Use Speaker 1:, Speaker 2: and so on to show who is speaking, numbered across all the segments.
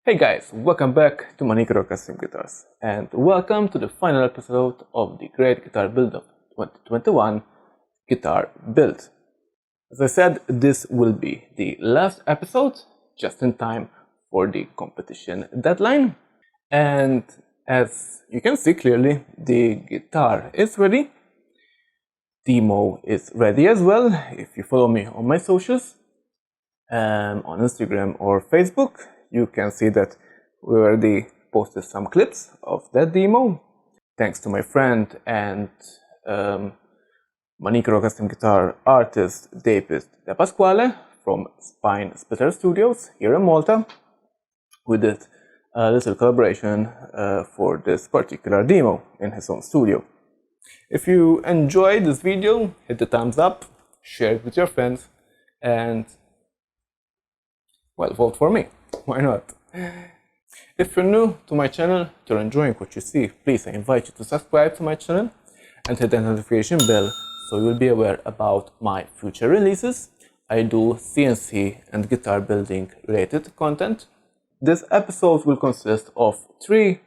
Speaker 1: Hey guys, welcome back to Manicaro Custom Guitars and welcome to the final episode of the Great Guitar Build of 2021 guitar build. As I said, this will be the last episode just in time for the competition deadline, and as you can see clearly, the guitar is ready. Demo is ready as well. If you follow me on my socials, on Instagram or Facebook, you can see that we already posted some clips of that demo. Thanks to my friend and Manicaro Custom Guitar artist David Depasquale from SPINESPLITTER Studio here in Malta. We did a little collaboration for this particular demo in his own studio. If you enjoyed this video, hit the thumbs up, share it with your friends, and well, vote for me. Why not? If you're new to my channel, you're enjoying what you see, please I invite you to subscribe to my channel and hit the notification bell so you'll be aware about my future releases. I do CNC and guitar building related content. This episode will consist of three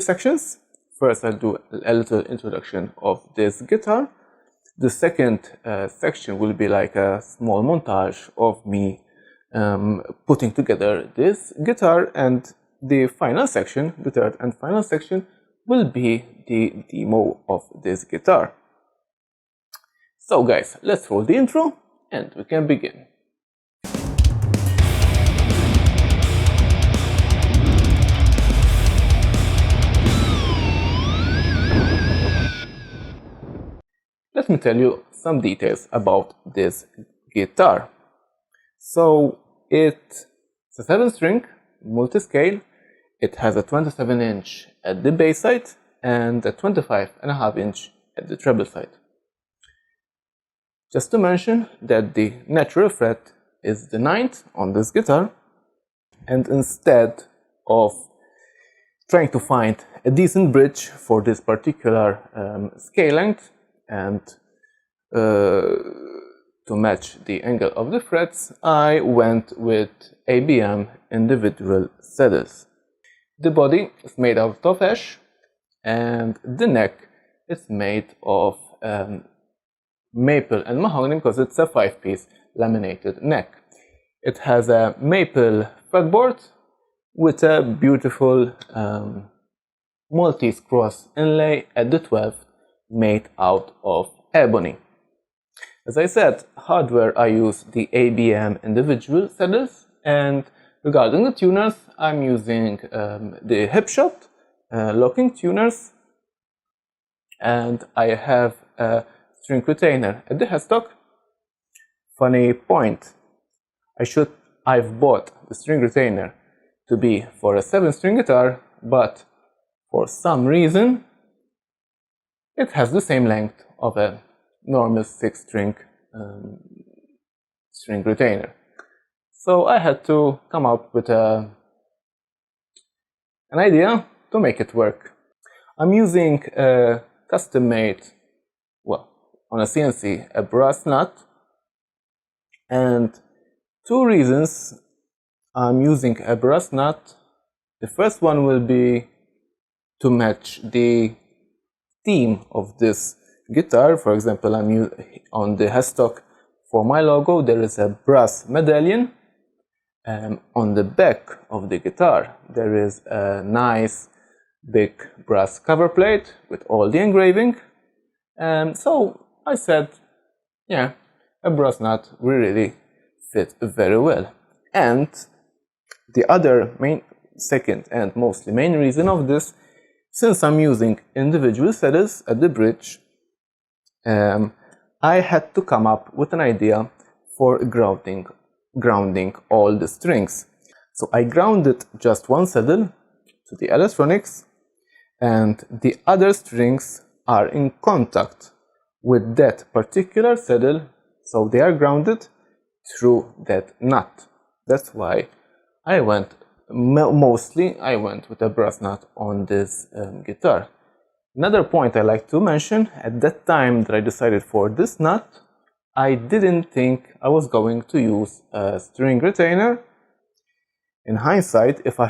Speaker 1: sections. First, I'll do a little introduction of this guitar. The second section will be like a small montage of me putting together this guitar, and the final section, the third and final section, will be the demo of this guitar. So guys, let's roll the intro and we can begin. Let me tell you some details about this guitar. So it's a 7-string multi-scale. It has a 27-inch at the bass side and a 25.5-inch at the treble side. Just to mention that the natural fret is the 9th on this guitar, and instead of trying to find a decent bridge for this particular scale length and to match the angle of the frets, I went with ABM individual saddles. The body is made out of ash and the neck is made of maple and mahogany because it's a 5-piece laminated neck. It has a maple fretboard with a beautiful Maltese cross inlay at the 12th made out of ebony. As I said, hardware, I use the ABM individual saddles, and regarding the tuners, I'm using the Hipshot locking tuners, and I have a string retainer at the headstock. Funny point, I've bought the string retainer to be for a 7-string guitar, but for some reason it has the same length of a normal 6-string string retainer. So I had to come up with an idea to make it work. I'm using a custom-made, well, on a CNC, a brass nut, and 2 reasons I'm using a brass nut. The first one will be to match the theme of this guitar. For example, I'm on the headstock for my logo there is a brass medallion. On the back of the guitar there is a nice big brass cover plate with all the engraving, and so I said, yeah, a brass nut will really fit very well. And the other second and mostly main reason of this, since I'm using individual saddles at the bridge, I had to come up with an idea for grounding all the strings. So I grounded just one saddle to the electronics, and the other strings are in contact with that particular saddle, so they are grounded through that nut. That's why I went with a brass nut on this guitar. Another point I like to mention, at that time that I decided for this nut, I didn't think I was going to use a string retainer. In hindsight, if I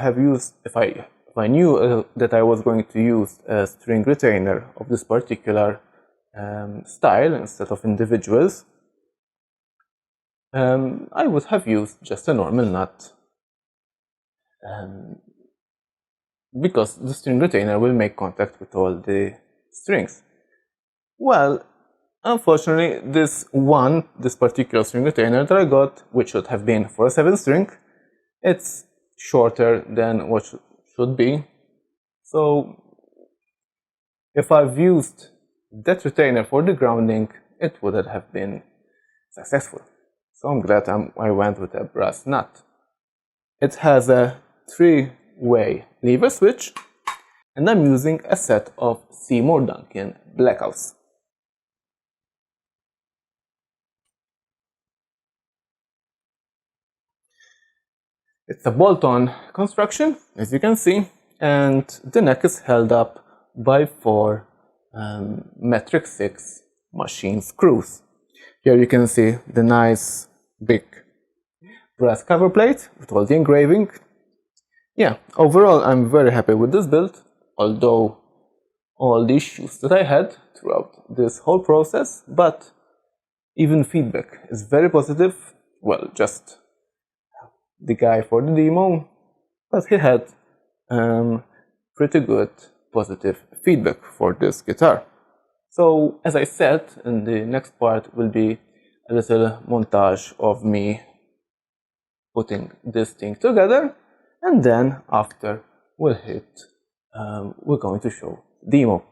Speaker 1: knew that I was going to use a string retainer of this particular style instead of individuals, I would have used just a normal nut, because the string retainer will make contact with all the strings. Well, unfortunately, this particular string retainer that I got, which should have been for a 7-string, it's shorter than what should be. So if I've used that retainer for the grounding, it wouldn't have been successful. So I'm glad I went with a brass nut. It has a 3-way lever switch, and I'm using a set of Seymour Duncan blackouts. It's a bolt-on construction, as you can see, and the neck is held up by 4 metric 6 machine screws. Here you can see the nice big brass cover plate with all the engraving. Yeah, overall I'm very happy with this build, although all the issues that I had throughout this whole process, but even feedback is very positive. Well, just the guy for the demo, but he had pretty good positive feedback for this guitar. So as I said, in the next part will be a little montage of me putting this thing together, and then after we're going to show the demo.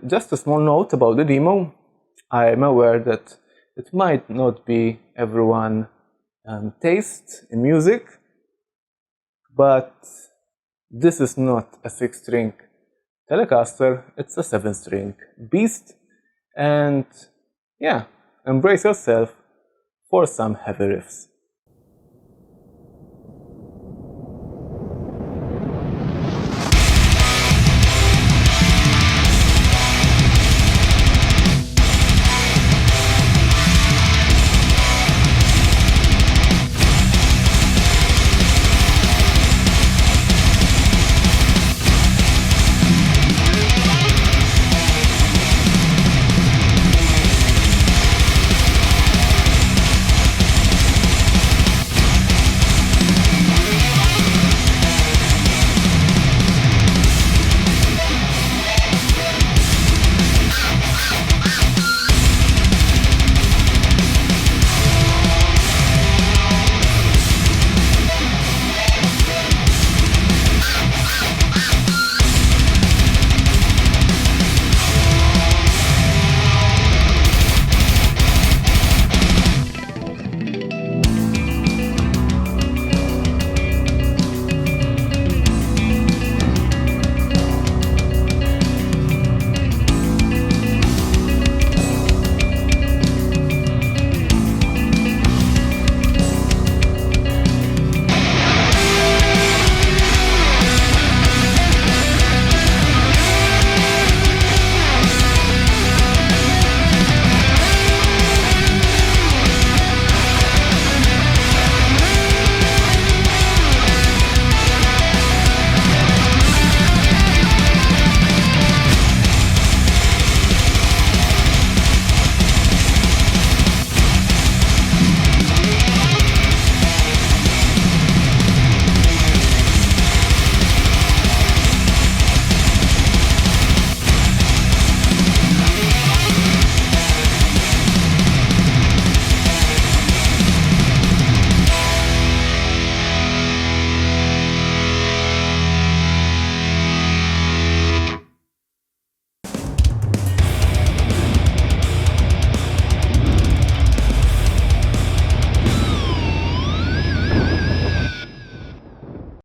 Speaker 1: Just a small note about the demo. I am aware that it might not be everyone's taste in music, but this is not a 6-string Telecaster, it's a 7-string beast, and yeah, embrace yourself for some heavy riffs.